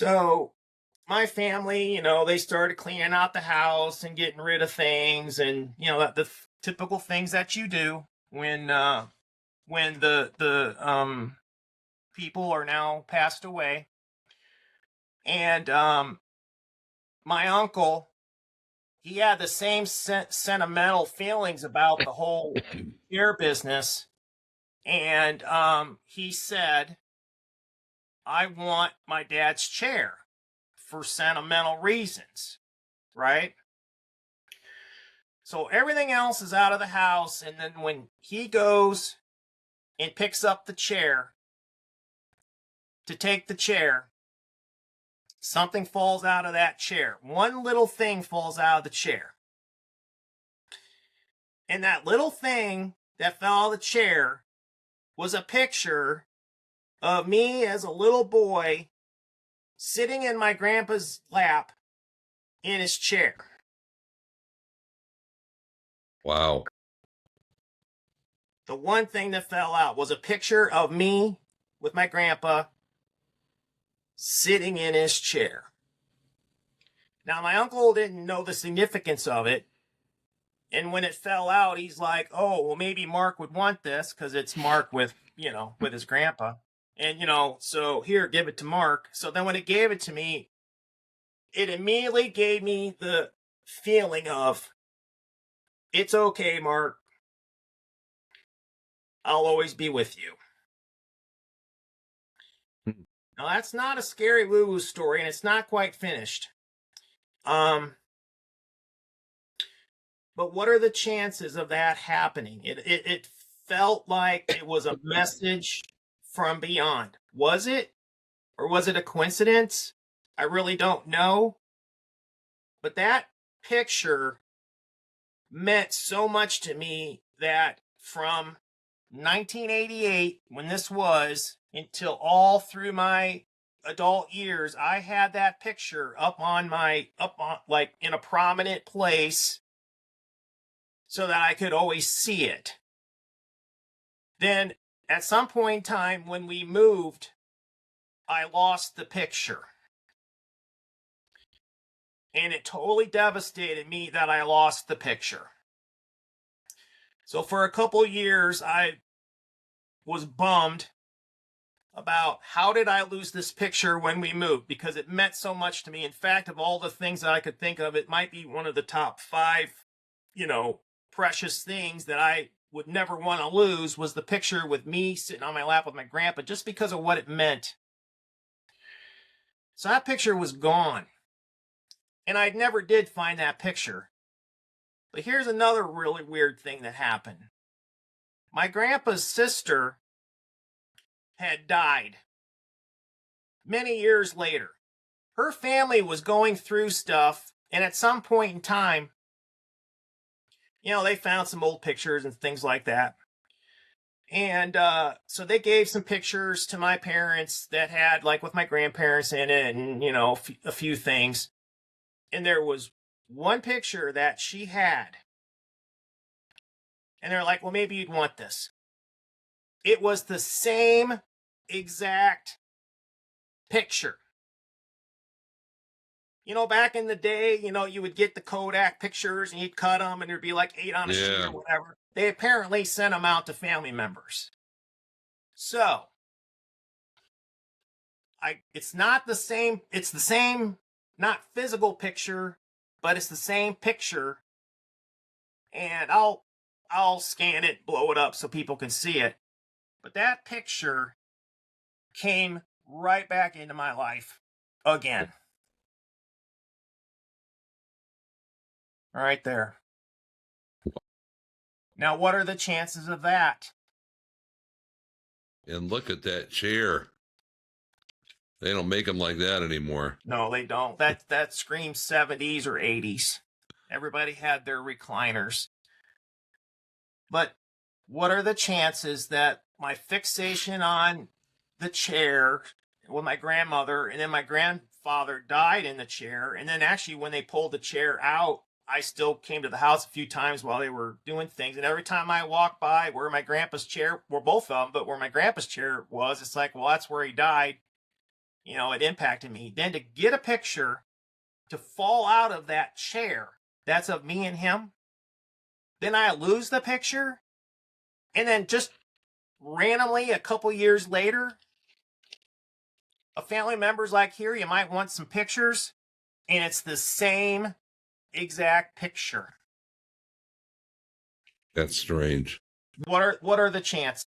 So my family, they started cleaning out the house and getting rid of things, and the typical things that you do when the people are now passed away. And my uncle, he had the same sentimental feelings about the whole chair business, and he said, "I want my dad's chair for sentimental reasons." Right? So everything else is out of the house. And then when he goes and picks up the chair to take the chair, something falls out of that chair. One little thing falls out of the chair. And that little thing that fell out of the chair was a picture of me as a little boy sitting in my grandpa's lap in his chair. Wow. The one thing that fell out was a picture of me with my grandpa sitting in his chair. Now, my uncle didn't know the significance of it. And when it fell out, he's like, "Oh, well, maybe Mark would want this because it's Mark with his grandpa." And, so here, give it to Mark. So then when it gave it to me, it immediately gave me the feeling of, "It's okay, Mark. I'll always be with you." Now, that's not a scary woo-woo story, and it's not quite finished. But what are the chances of that happening? It felt like it was a message from beyond. Was it? Or was it a coincidence? I really don't know. But that picture meant so much to me that from 1988, when this was, until all through my adult years, I had that picture up on like in a prominent place so that I could always see it. Then at some point in time when we moved, I lost the picture. And it totally devastated me that I lost the picture. So for a couple years, I was bummed about how did I lose this picture when we moved, because it meant so much to me. In fact, of all the things that I could think of, it might be one of the top 5, precious things that I would never want to lose, was the picture with me sitting on my lap with my grandpa, just because of what it meant. So that picture was gone. And I never did find that picture. But here's another really weird thing that happened. My grandpa's sister had died many years later. Her family was going through stuff, and at some point in time, they found some old pictures and things like that. And so they gave some pictures to my parents that had, like, with my grandparents in it, and, a few things. And there was one picture that she had. And they're like, "Well, maybe you'd want this." It was the same exact picture. Back in the day, you would get the Kodak pictures and you'd cut them and there'd be like 8 on a sheet or whatever. They apparently sent them out to family members. So, it's not the same, it's the same, not physical picture, but it's the same picture. And I'll scan it, blow it up so people can see it. But that picture came right back into my life again. Right there. Now, what are the chances of that? And look at that chair. They don't make them like that anymore. No, they don't. That screams 70s or 80s. Everybody had their recliners. But what are the chances that my fixation on the chair with my grandmother, and then my grandfather died in the chair, and then actually when they pulled the chair out, I still came to the house a few times while they were doing things, and every time I walked by where my grandpa's chair, well, both of them, but where my grandpa's chair was, it's like, well, that's where he died. it impacted me. Then to get a picture to fall out of that chair that's of me and him, then I lose the picture, and then just randomly a couple years later, a family member's like, here, you might want some pictures, and it's the same exact picture. That's strange. What are the chances?